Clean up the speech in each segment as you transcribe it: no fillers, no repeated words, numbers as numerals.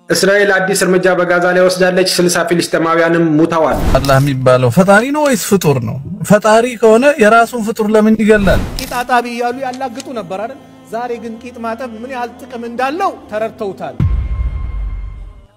እስራኤል አዲስ እርምጃ በጋዛ ላይ ወስዳለች 60 ፍልስጤማውያንም ሙተዋል አላህ የሚባለው ፈጣሪ ነው ወይስ ፍጡር ነው ፈጣሪ ከሆነ የራሱን ፍጡር ለምን ይገላል ቂጣጣቢ ያሉ ያላግጡ ነበር አይደል ዛሬ ግን ቂጥ ማጠብ ምን ያህል ጥቅም እንዳለው ተረድተውታል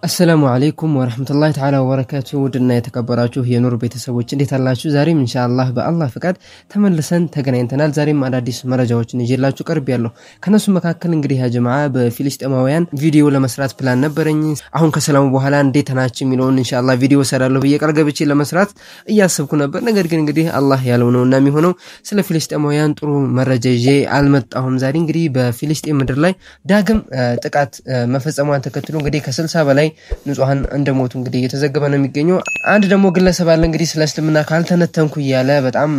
السلام عليكم ورحمة الله تعالى وبركاته ودنا يتكبراችሁ የኑር ቤተሰቦች እንዴት አላችሁ ዛሬም ኢንሻአላህ በአላህ ፍቃድ ተመልሰን ተገናኝተናል ዛሬም አዳዲስ መረጃዎችን ይዤላችሁ ቀርብ ያለው ከነሱ መካከል እንግዲህ ያ ጀማዓ በፊልስጤማውያን ቪዲዮ ለመስራት ፕላን ነበረኝ አሁን ከሰላሙ በኋላ እንዴት ተናች የሚለውን ኢንሻአላህ ቪዲዮ ሰራለሁ በየቀርገብቼ ለመስራት እያሰብኩ ነበር ነገር ግን እንግዲህ አላህ ያለው ነውና የሚሆነው ስለ ፊልስጤማውያን ጥሩ መረጃ ይዤ አልመጣሁም ዛሬ እንግዲህ በፊልስጤም ምድር ላይ ዳግም ጥቃት መፈጸሟን ተከትሎ እንግዲህ ከ60 በላይ ንጹሃን እንደሞቱ እንግዲህ የተዘገበ ነው የሚገኘው አንድ ደግሞ ግለሰብ አለ እንግዲህ ስለ እስልምና ካልተነተንኩ ይያለ በጣም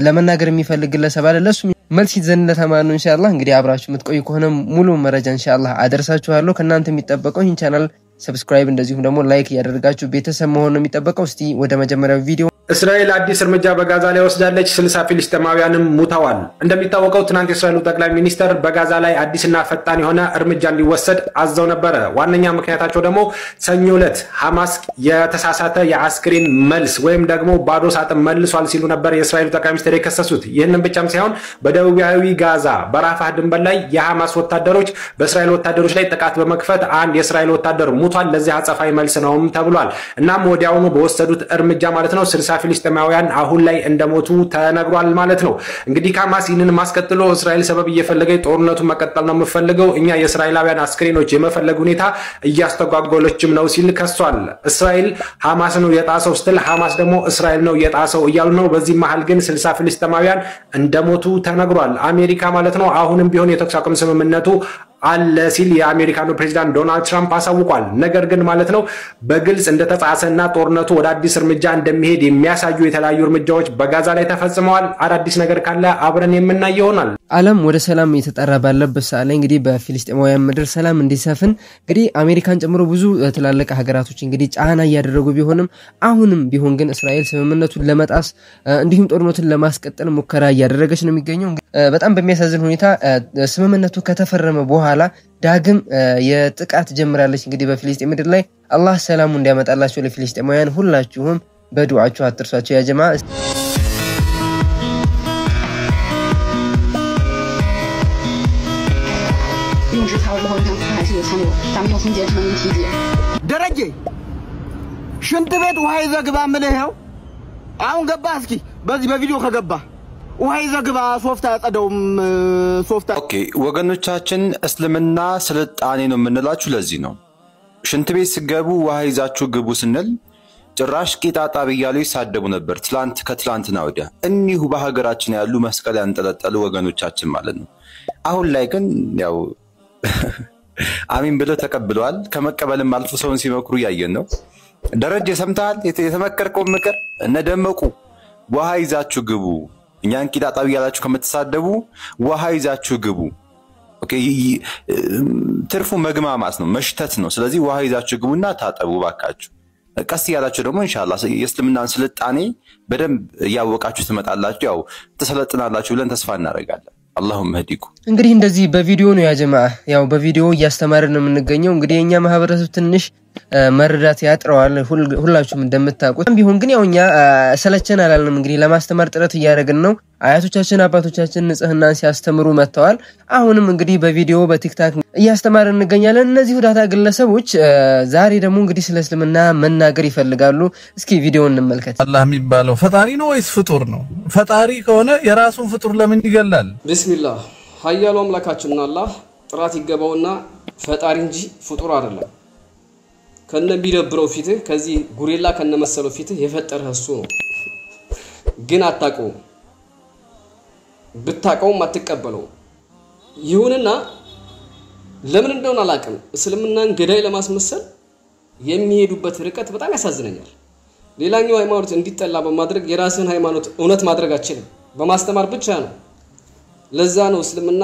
ለመናገር የሚፈልግ ግለሰብ አለ ለሱ መልስ ይዘንለት ማን ነው ኢንሻአላህ እንግዲህ አብራችሁ የምትቆዩ ከሆነ ሙሉ መረጃ ኢንሻአላህ አደርሳችኋለሁ ከናንተ የሚጠበቀው ይህን ቻናል ሰብስክራይብ እንደዚሁም ደግሞ ላይክ ያደርጋችሁ ቤተሰብ መሆን ነው የሚጠበቀው እስቲ ወደ መጀመሪያው ቪዲዮ እስራኤል አዲስ እርምጃ በጋዛ ላይ ወስዳለች 60 ፍልስጤማውያንም ሙተዋል እንደሚታወቀው ትናንት የእስራኤል ጠቅላይ ሚኒስተር በጋዛ ላይ አዲስና ፈጣን የሆነ እርምጃ እንዲወሰድ አዘው ነበር ዋነኛ ምክንያታቸው ደግሞ ሰኞ ዕለት ሐማስ የተሳሳተ የአስክሬን መልስ ወይም ደግሞ ባዶ ሳጥን መልሷል ሲሉ ነበር የእስራኤል ጠቅላይ ሚኒስተር የከሰሱት ይህንን ብቻም ሳይሆን በደቡባዊ ጋዛ በራፋህ ድንበር ላይ የሐማስ ወታደሮች በእስራኤል ወታደሮች ላይ ጥቃት በመክፈት አንድ የእስራኤል ወታደር ሙቷል ለዚህ አጸፋይ መልስ ነውም ተብሏል እናም ወዲያውኑ በወሰዱት እርምጃ ማለት ነው 60 ፍልስጤማውያን አሁን ላይ እንደሞቱ ተነግሯል ማለት ነው እንግዲህ ሐማስ ይህንን ማስቀጥሎ እስራኤል ሰበብ እየፈለገች ጦርነቱን መቀጠል ነው የምፈልገው እኛ የእስራኤላውያን አስክሬኖች የመፈለግ ሁኔታ እያስተጓጎለችም ነው ሲል ከሷል እስራኤል ሐማስ ነው የጣሰው ስትል ሐማስ ደግሞ እስራኤል ነው የጣሰው እያሉ ነው በዚህ መሃል ግን 60 ፍልስጤማውያን እንደሞቱ ተነግሯል አሜሪካ ማለት ነው አሁንም ቢሆን የተኩስ አቁም ስምምነቱ አለ ሲል የአሜሪካኑ ፕሬዝዳንት ዶናልድ ትራምፕ አሳውቋል ነገር ግን ማለት ነው በግልጽ እንደተጻሰና ጦርነቱ ወደ አዲስ እርምጃ እንደሚሄድ የሚያሳዩ የተለያዩ እርምጃዎች በጋዛ ላይ ተፈጽመዋል አዳዲስ ነገር ካለ አብረን የምናየው ይሆናል ዓለም ወደ ሰላም እየተጣራ ባለበት ሰዓት ላይ እንግዲህ በፊልስጤማውያን ምድር ሰላም እንዲሰፍን እንግዲህ አሜሪካን ጨምሮ ብዙ ትላልቅ ሀገራቶች እንግዲህ ጫና ያደረጉ ቢሆንም አሁንም ቢሆን ግን እስራኤል ስምምነቱን ለመጣስ እንዲሁም ጦርነቱን ለማስቀጠል ሙከራ ያደረገች ነው የሚገኘው በጣም በሚያሳዝን ሁኔታ ስምምነቱ ከተፈረመ በኋላ ዳግም የጥቃት ጀምራለች እንግዲህ በፊልስጤም ምድር ላይ አላህ ሰላሙ እንዲያመጣላችሁ ለፊልስጤማውያን ሁላችሁም በዱዓችሁ አትርሷቸው ያ ጀማዓ ደረጀ ሽንት ቤት ውሃ ይዘግባ ምለህው አሁን ገባ እስኪ በዚህ በቪዲዮ ከገባ ውሃ ይዘግባ ሶፍታ ያጸደውም ሶፍታ ኦኬ ወገኖቻችን እስልምና ስልጣኔ ነው የምንላችሁ ለዚህ ነው ሽንት ቤት ሲገቡ ውሃ ይዛችሁ ግቡ ስንል ጭራሽ ቂጣጣብ ይያሉ ይሳደቡ ነበር ከትላንትና ወዲያ እኒሁ በሀገራችን ያሉ መስቀል ያንጠለጠሉ ወገኖቻችን ማለት ነው አሁን ላይ ግን ያው አሚን ብለው ተቀብለዋል ከመቀበልም አልፎ ሰውን ሲመክሩ ያየን ነው ደረጀ ሰምታል የተመከርከው ምክር እነደመቁ ውሃ ይዛችሁ ግቡ እኛን ቂጣጣብ ያላችሁ ከመተሳደቡ ውሃ ይዛችሁ ግቡ ኦኬ ትርፉ መግማማት ነው መሽተት ነው ስለዚህ ውሃ ይዛችሁ ግቡና ታጠቡ ባካችሁ ቀስ ያላችሁ ደግሞ ኢንሻአላህ የእስልምናን ስልጣኔ በደንብ ያወቃችሁ ትመጣላችሁ ያው ተሰለጥናላችሁ ብለን ተስፋ እናደርጋለን اللهم هديكم እንግዲህ እንደዚህ በቪዲዮ ነው ያ ጀማዓ ያው በቪዲዮ እያስተማርን ነው የምንገኘው እንግዲህ የኛ ማህበረሰብ ትንሽ መረዳት ያጥረዋል ሁላችሁም እንደምታውቁት ቢሆን ግን ያውኛ ሰለቸን አላልንም እንግዲህ ለማስተማር ጥረት ያደረግን ነው አያቶቻችን አባቶቻችን ንጽህናን ሲያስተምሩ መተዋል አሁንም እንግዲህ በቪዲዮ በቲክታክ እያስተማርን እንገኛለን እነዚህ ዳታ ግለሰቦች ዛሬ ደግሞ እንግዲህ ስለ እስልምና መናገር ይፈልጋሉ እስኪ ቪዲዮውን እንመልከት አላህ የሚባለው ፈጣሪ ነው ወይስ ፍጡር ነው ፈጣሪ ከሆነ የራሱን ፍጡር ለምን ይገላል ቢስሚላህ ኃያሉ አምላካችን አላህ ጥራት ይገባውና ፈጣሪ እንጂ ፍጡር አይደለም ከነ ቢደብረው ፊት ከዚህ ጉሪላ ከነ መሰለው ፊት የፈጠረህ እሱ ነው ግን አጣቀው ብታቀውም አትቀበለው ይሁንና ለምን እንደሆነ አላቀም እስልምናን ገዳይ ለማስመሰል የሚሄዱበት ርቀት በጣም ያሳዝነኛል ሌላኛው ሃይማኖት እንዲጠላ በማድረግ የራስን ሃይማኖት እውነት ማድረግ አችልም በማስተማር ብቻ ነው ለዛ ነው እስልምና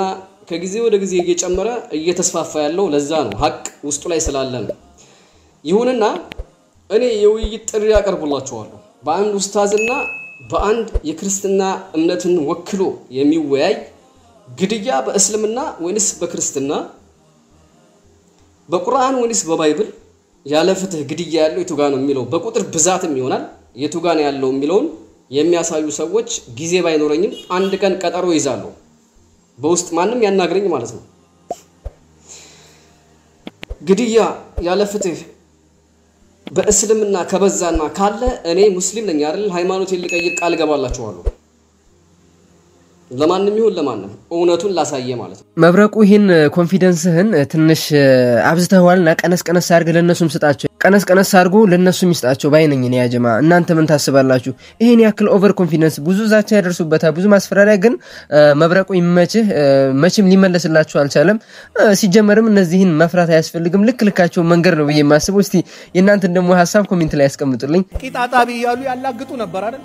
ከጊዜ ወደ ጊዜ እየጨመረ እየተስፋፋ ያለው ለዛ ነው ሐቅ ውስጡ ላይ ስላለ ነው ይሁንና እኔ የውይይት ጥሪ ያቀርቡላችኋለሁ በአንድ ኡስታዝና በአንድ የክርስትና እምነትን ወክሎ የሚወያይ ግድያ በእስልምና ወይስ በክርስትና በቁርአን ወይስ በባይብል ያለ ፍትህ ግድያ ያለው የቱ ጋር ነው የሚለው በቁጥር ብዛትም ይሆናል የቱ ጋር ነው ያለው የሚለውን የሚያሳዩ ሰዎች ጊዜ ባይኖረኝም አንድ ቀን ቀጠሮ ይዛሉ በውስጥ ማንም ያናግረኝ ማለት ነው ግድያ ያለ ፍትህ በእስልምና ከበዛና ካለ እኔ ሙስሊም ነኝ አይደል ሃይማኖቴን ልቀይር ቃል ገባላችኋለሁ ለማንንም ይሁን ለማንንም እውነቱን ላሳየ ማለት ነው መብረቁ ይሄን ኮንፊደንስህን ትንሽ አብዝተዋልና ቀነስ አርግ ለነሱም ስጣቸው ቀነስ አርጉ ለነሱም ይስጣቸው ባይነኝ ነው ያጀማ እናንተ ምን ታስባላችሁ ይሄን ያክል ኦቨር ኮንፊደንስ ብዙ ዛቻ ያደርሱበታል ብዙ ማስፈራሪያ ግን መብረቁ ይመችህ መቼም ሊመለስላችሁ አልቻለም ሲጀመርም እነዚህን መፍራት አያስፈልግም ልክልካቸው መንገር ነው በየማስበው እስቲ የእናንተን ደሞ ሐሳብ ኮሜንት ላይ ያስቀምጡልኝ ቂጣጣቢ ያሉ ያላግጡ ነበር አይደል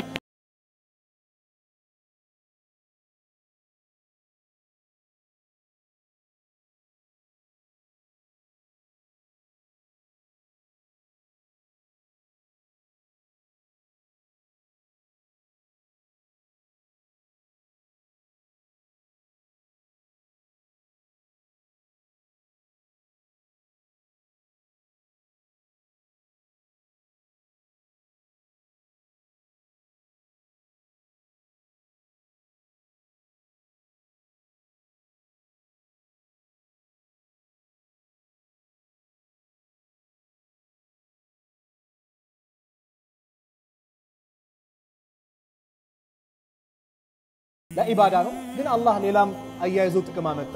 ለኢባዳ ነው ግን አላህ ሌላም አያይዞ ጥቅም አመጣ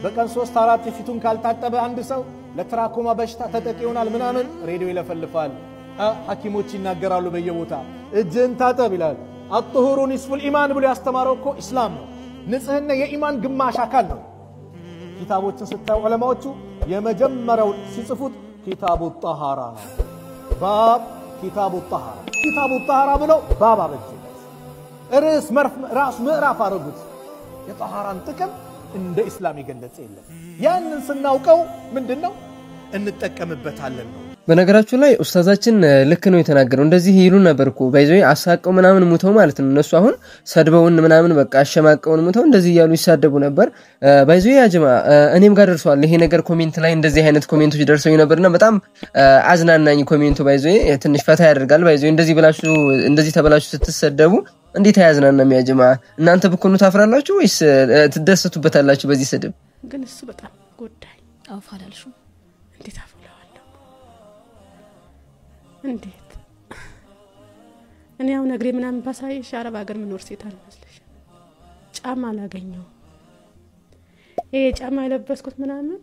በቀን 3-4 ፊቱን ካልታጠበ አንድ ሰው ለትራኮማ በሽታ ተጠቂ ይሆናል ምናምን ሬዲዮ ይለፈልፋል ሐኪሞች ይናገራሉ በየቦታ እጅን ታጠብ ይላል አጥሁሩ ንስፉል ኢማን ብሎ ያስተማረው እኮ እስላም ነው ንጽህና የኢማን ግማሽ አካል ነው ኪታቦችን ስታዩ ዑለማዎቹ የመጀመሪያው ሲጽፉት ኪታቡ ጣሃራ ነው ባብ ኪታቡ ጣሃራ ብሎ ባብ አበጀ ራስ ምዕራፍ አረጉት የጣሃራን ጥቅም እንደ እስላም ይገለጽ የለም ያንን ስናውቀው ምንድነው እንጠቀምበታለን ነው በነገራችሁ ላይ ኡስታዛችን ልክ ነው የተናገረው እንደዚህ ይሉ ነበርኩ ባይዘይ አሳቀው ምናምን ሙተው ማለት ነው እነሱ አሁን ሰድበውን ምናምን በቃ አሸማቀውን ሙተው እንደዚህ ያሉ ይሳደቡ ነበር ባይዘይ ያጀማ እኔም ጋር ደርሷል ይሄ ነገር ኮሜንት ላይ እንደዚህ አይነት ኮሜንቶች ደርሰው ነበርና በጣም አዝናናኝ ኮሜንቱ ባይዘይ ትንሽ ፈታ ያደርጋል ባይዘይ እንደዚህ ብላችሁ እንደዚህ ተበላችሁ ስትሰደቡ እንዴት ያዝናና የሚያጀማ እናንተ በኮኑ ታፍራላችሁ ወይስ ትደሰቱበታላችሁ በዚህ ስድብ ግን እሱ በጣም ጎዳይ አውፋላልሹ እንዴት አፈላዋለሁ እንዴት እኔ ያው ነግሬ ምናምን ባሳይሽ አረብ ሀገር ምኖር ሴት አልመስልሽ ጫማ አላገኘው ይሄ ጫማ የለበስኩት ምናምን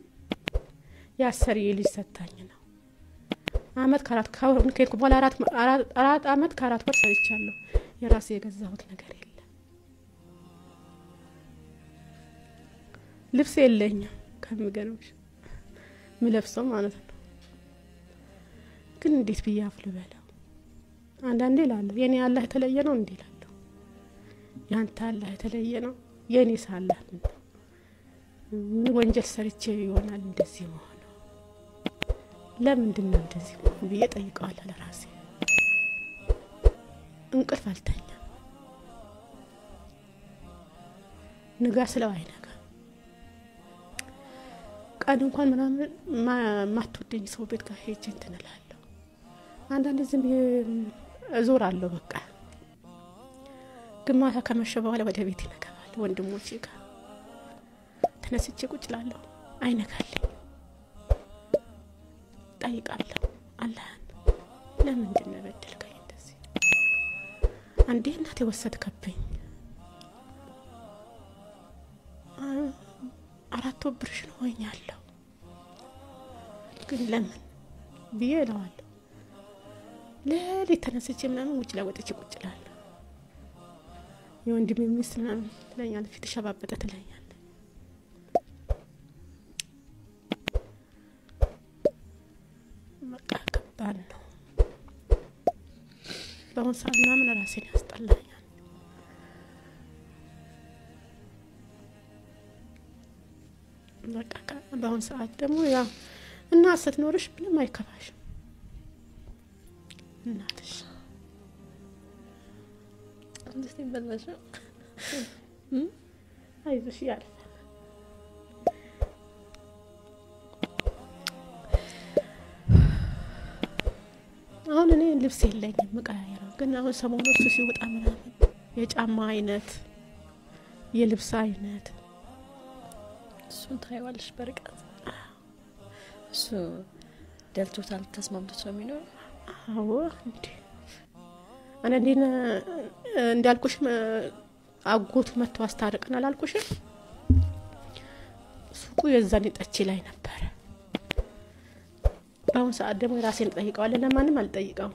ያሰሪ ልጅ ሰጣኝ ነው አመት ካራት ከሄድኩ በኋላ አራት አመት ካራት ወር ሰርቻለሁ የራሴ የገዛሁት ነገር የለም ልብስ የለኝም ከምገርምሽ ምለብሰው ማለት ነው ግን እንዴት ብያፍሉ በለው አንዳንዴ ላለ የኔ አላህ የተለየ ነው እንዴ ላለው ያንተ አላህ የተለየ ነው የኔ ሳላህ ምን ወንጀል ሰርቼ ይሆናል እንደዚህ መሆኑ ለምንድን ነው እንደዚህ ብዬ ጠይቀዋለሁ ለራሴ እንቅልፍ አልተኛ ንጋ ስለው አይነጋ ቀን እንኳን ምናምን ማትወደኝ ሰው ቤት ጋር ሄጄ እንትንላለሁ አንዳንዴ ዝም እዞራለሁ በቃ ግማታ ከመሸ በኋላ ወደ ቤት ይነጋል ወንድሞቼ ጋር ተነስቼ ቁጭ እላለሁ አይነጋልኝ ጠይቃለሁ አላህን ለምንድን ነው በደልከኝ እንደዚህ አንዴ እናቴ ወሰድከብኝ አራት ወብርሽ ነው ሆኛለሁ ግን ለምን ብዬ እለዋለሁ ለሌት ተነስቼ ምናምን ውጭ ላይ ወጥቼ ቁጭ እላለሁ የወንድሜ ሚስት ምናምን ትለኛለች ፊት ሸባበጠ ትለኛለች በቃ ከባድ ነው በአሁን ሰዓት ምናምን ራሴን ያስጠላኛል በቃ በአሁን ሰዓት ደግሞ ያ እናት ስትኖርሽ ምንም አይከፋሽም እናትሽ እንደዚህ በላሽ አይዞሽ ያልፋል ልብስ የለኝም መቀያየረው ግን አሁን ሰሞኑን እሱ ሲወጣ ምናምን የጫማ አይነት የልብስ አይነት እሱን ታይዋለሽ በርቀት እሱ ደልቶታል ተስማምቶት ነው የሚኖር አዎ እንዴ አንዴና እንዳልኩሽ አጎቱ መጥቶ አስታርቀናል አልኩሽ ሱቁ የዛኔ ጠጪ ላይ ነበር አሁን ሰዓት ደግሞ ራሴን ጠይቀዋለሁ ለማንም አልጠይቀው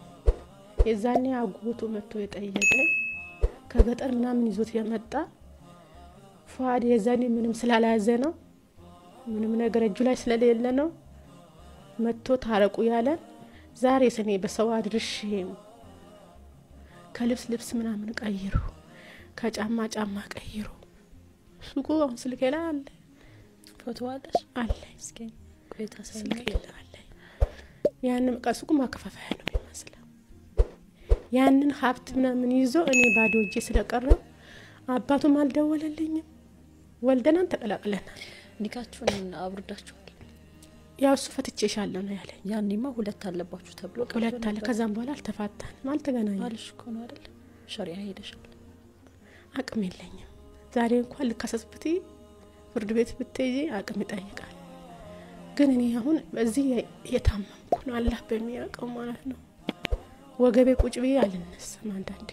የዛኔ አጎቱ መጥቶ የጠየቀኝ ከገጠር ምናምን ይዞት የመጣ ፏድ የዛኔ ምንም ስላላያዘ ነው ምንም ነገር እጁ ላይ ስለሌለ ነው መጥቶ ታረቁ ያለን ዛሬ ሰኔ በሰው አድርሽ ከልብስ ልብስ ምናምን ቀይሩ ከጫማ ጫማ ቀይሩ ሱቁ አሁን ስልኬ ላይ አለ ፎቶ አለሽ አለ እስኪ ቆይታ ሳይልኝ አለ ያንን ሱቁ ማከፋፈያ ነው የሚመስለው ያንን ሀብት ምናምን ይዞ እኔ ባዶ እጄ ስለቀረው አባቱም አልደወለልኝም ወልደናን ተቀላቅለናል ኒካችሁን አብርዳችሁ ያው እሱ ፈትቼሻለሁ ነው ያለኝ ያንኒማ ሁለት አለባችሁ ተብሎ ሁለት አለ ከዛም በኋላ አልተፋታንም አልተገናኘንም አልሽ እኮ ነው አይደል ሸሪዓ ሄደሻል አቅም የለኝም ዛሬ እንኳን ልከሰስብቲ ፍርድ ቤት ብትይጂ አቅም ይጠይቃል ግን እኔ አሁን በዚህ የታመምኩ ነው አላህ በሚያውቀው ማለት ነው ወገቤ ቁጭ ብዬ አልነሳም አንዳንዴ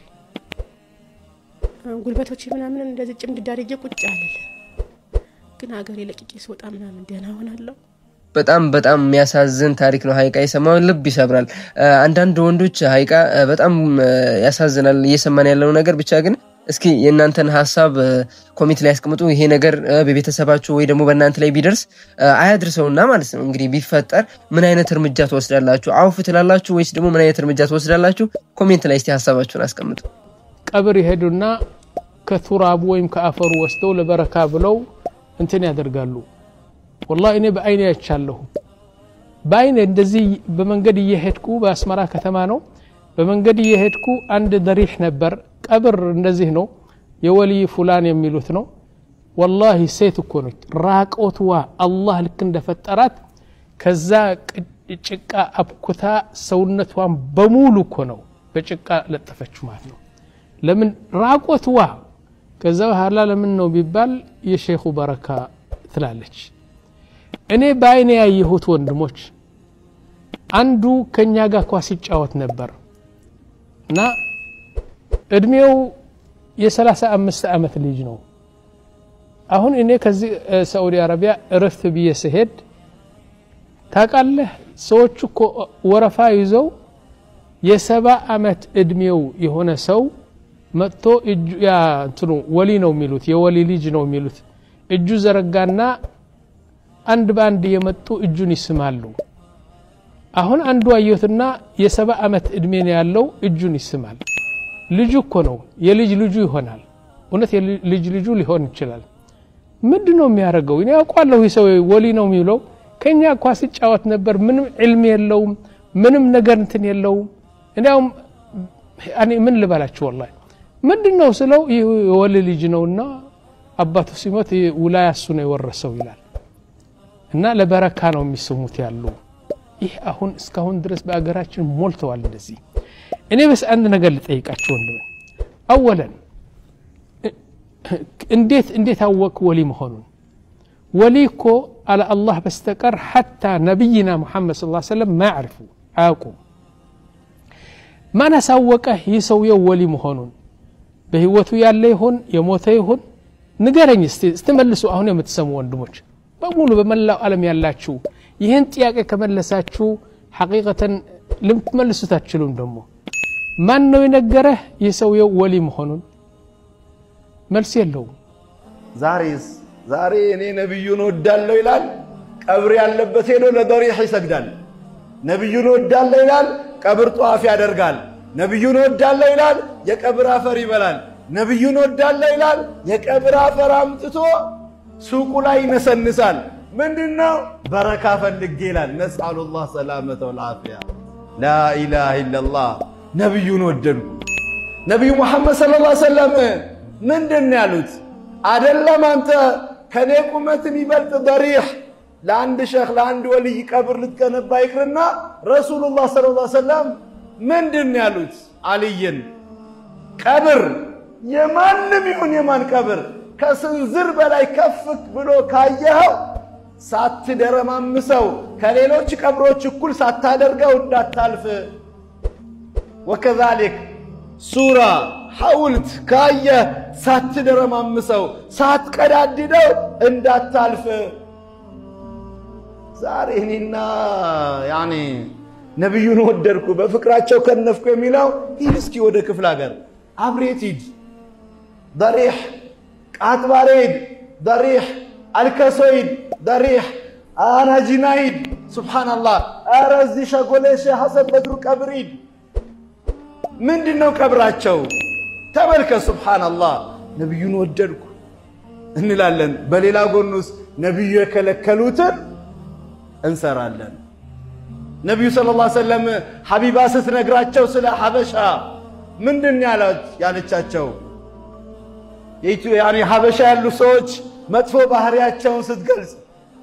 ጉልበቶቼ ምናምን እንደዚህ ጭምድዳርዬ ቁጭ አለለ ግን አገሬ ለቂቄ ስወጣ ምናምን ደህና ሆናለሁ በጣም የሚያሳዝን ታሪክ ነው ሀይቃ የሰማው ልብ ይሰብራል አንዳንድ ወንዶች ሀይቃ በጣም ያሳዝናል እየሰማን ያለው ነገር ብቻ ግን እስኪ የእናንተን ሐሳብ ኮሜንት ላይ ያስቀምጡ ይሄ ነገር በቤተሰባችሁ ወይ ደግሞ በእናንተ ላይ ቢደርስ አያድርሰውና ማለት ነው እንግዲህ ቢፈጠር ምን አይነት እርምጃ ተወስዳላችሁ አውፍ ትላላችሁ ወይስ ደግሞ ምን አይነት እርምጃ ተወስዳላችሁ ኮሜንት ላይ እስቲ ሐሳባችሁን አስቀምጡ ቀብር ይሄዱና ከቱራቡ ወይም ከአፈሩ ወስደው ለበረካ ብለው እንትን ያደርጋሉ والله እኔ በአይኔ ያቻለሁ በአይኔ እንደዚህ በመንገድ እየሄድኩ በአስመራ ከተማ ነው በመንገድ እየሄድኩ አንድ ደሪህ ነበር ቀብር እንደዚህ ነው የወሊ ፉላን የሚሉት ነው والله ሴት እኮ ነው ራቆትዋ አላህ ልክ እንደፈጠራት ከዛ ጭቃ አብኩታ ሰውነቷን በሙሉ እኮ ነው በጭቃ ለጠፈችው ማለት ነው ለምን ራቆትዋ ከዛ በኋላ ለምን ነው ቢባል የሼኹ በረካ ትላለች እኔ ባይኔ ያየሁት ወንድሞች አንዱ ከኛ ጋር ኳስ ይጫወት ነበር እና እድሜው የ35 ዓመት ልጅ ነው አሁን እኔ ከዚህ ሳውዲ አረቢያ እረፍት በየሰሄድ ታቃለህ ሰዎች እኮ ወረፋ ይዘው የ70 ዓመት እድሜው የሆነ ሰው መጥቶ ያ እንትኑ ወሊ ነው የሚሉት የወሊ ልጅ ነው የሚሉት እጁ ዘረጋና አንድ ባንድ የመጡ እጁን ይስማሉ አሁን አንዱ አየሁትና የ70 ዓመት እድሜ ነው ያለው እጁን ይስማል ልጁ እኮ ነው የልጅ ልጁ ይሆናል እውነት የልጅ ልጁ ሊሆን ይችላል ምንድነው የሚያደርገው እኔ አውቃለሁ ይሰው ወሊ ነው የሚለው ከኛ ኳስ ይጫወት ነበር ምንም ዒልም የለውም ምንም ነገር እንትን የለውም እናም እኔ ምን ልበላችሁ والله ምንድነው ስለው የወሊ ልጅ ነውና አባቱ ሲሞት ውላያ እሱ ነው የወረሰው ይላል እና ለበረካ ነው የሚስሙት ያሉ ይህ አሁን እስካሁን ድረስ በአገራችን ሞልተዋል እንደዚህ እኔ በስ አንድ ነገር ልጠይቃችሁ ወንድም አወለን እንዴት አወቅ ወሊ መሆኑን ወሊ እኮ على الله بستقر حتى نبينا محمد صلى الله عليه وسلم ما يعرفوا አያውቁም ማን አሳወቀህ ይሰውየው ወሊ መሆኑን በህይወቱ ያለ ይሁን የሞተ ይሁን ንገረኝ እስቲ አሁን የምትሰሙ ወንድሞች በሙሉ በመላው ዓለም ያላችሁ ይሄን ጥያቄ ከመለሳችሁ ሐቂቀተን ልምትመልሱት አትችሉም ደሞ ማን ነው የነገረህ የሰውየው ወሊ መሆኑን መልስ የለውም ዛሬ እኔ ነብዩን ወዳለው ይላል ቀብር ያለበት ሄዶ ለደሪህ ይሰግዳል ነብዩን ወዳለው ይላል ቀብር ጧፍ ያደርጋል ነብዩን ወዳለው ይላል የቀብር አፈር ይበላል ነብዩን ወዳለው ይላል የቀብር አፈር አምጥቶ ሱቁ ላይ ይነሰንሳል ምንድነው በረካ ፈልግ ይላል ነስአሉላህ ሰላመተ ወልዓፊያ ላ ኢላሃ ኢላላህ ነብዩን ወደዱ ነብዩ መሐመድ ሰለላሁ ዐለይሂ ወሰለም ምንድነው ያሉት አይደለም አንተ ከኔ ቁመትን ይበልጥ ደሪህ ለአንድ ሸኽ ለአንድ ወልይ ቀብር ልትገነባ ይቅርና ረሱላህ ሰለላሁ ዐለይሂ ወሰለም ምንድን ያሉት አልይን ቀብር የማንም ይሁን የማን ቀብር ከስንዝር በላይ ከፍ ብሎ ካየኸው ሳትደረማምሰው ከሌሎች ቀብሮች እኩል ሳታደርገው እንዳታልፍ ወከዛሊክ ሱራ ሐውልት ካየ ሳትደረማምሰው ሳትቀዳድደው እንዳታልፍ ዛሬ እኔና ያኔ ነብዩን ወደድኩ በፍቅራቸው ከነፍኩ የሚለው ሂድ እስኪ ወደ ክፍለ ሀገር አብሬት ሂድ ضريح ቃጥባሬድ ضريح አልከሶይድ ضريح አና ጂናይድ ሱብሃንአላህ አረዚ ሸጎሌሽ ሐሰን በድሩ ቀብሪድ ምንድነው ቀብራቸው ተመልከት ሱብሃንአላህ ነብዩን ወደድኩ እንላለን በሌላ ጎንስ ነብዩ የከለከሉትን እንሰራለን ነብዩ ሰለላሁ ዐለይሂ ወሰለም ሐቢባ ስትነግራቸው ስለ ሐበሻ ምንድን ያለቻቸው ያኔ ሐበሻ ያሉ ሰዎች መጥፎ ባህሪያቸውን ስትገልጽ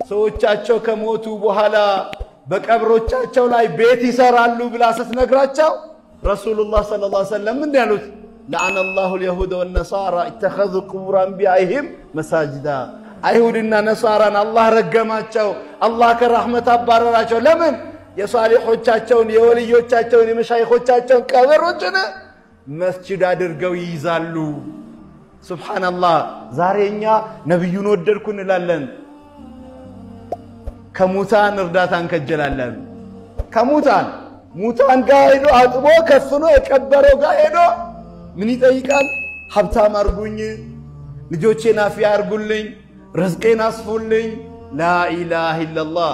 ሰዎቻቸው ከሞቱ በኋላ በቀብሮቻቸው ላይ ቤት ይሰራሉ ብላ ስትነግራቸው ረሱላህ ሰለላሁ ዐለይሂ ወሰለም ምን ያሉት لعن الله اليهود والنصارى اتخذوا قبور انبيائهم مساجدا አይሁድና ነሳራን አላህ ረገማቸው አላህ ከረህመት አባረራቸው ለምን የሷሊሖቻቸውን የወልዮቻቸውን የመሻይኾቻቸውን ቀብሮችን መስጂድ አድርገው ይይዛሉ ሱብሃንአላህ ዛሬኛ ነብዩን ወደድኩ እንላለን ከሙታን እርዳታን ከጀላለን ከሙታን ሙታን ጋር ሄዶ አጥቦ ከፍኖ የቀበረው ጋር ሄዶ ምን ይጠይቃል ሀብታም አርጉኝ ልጆቼን አፊያ አርጉልኝ ርዝቄን አስፉልኝ ላ ኢላሃ ኢላላህ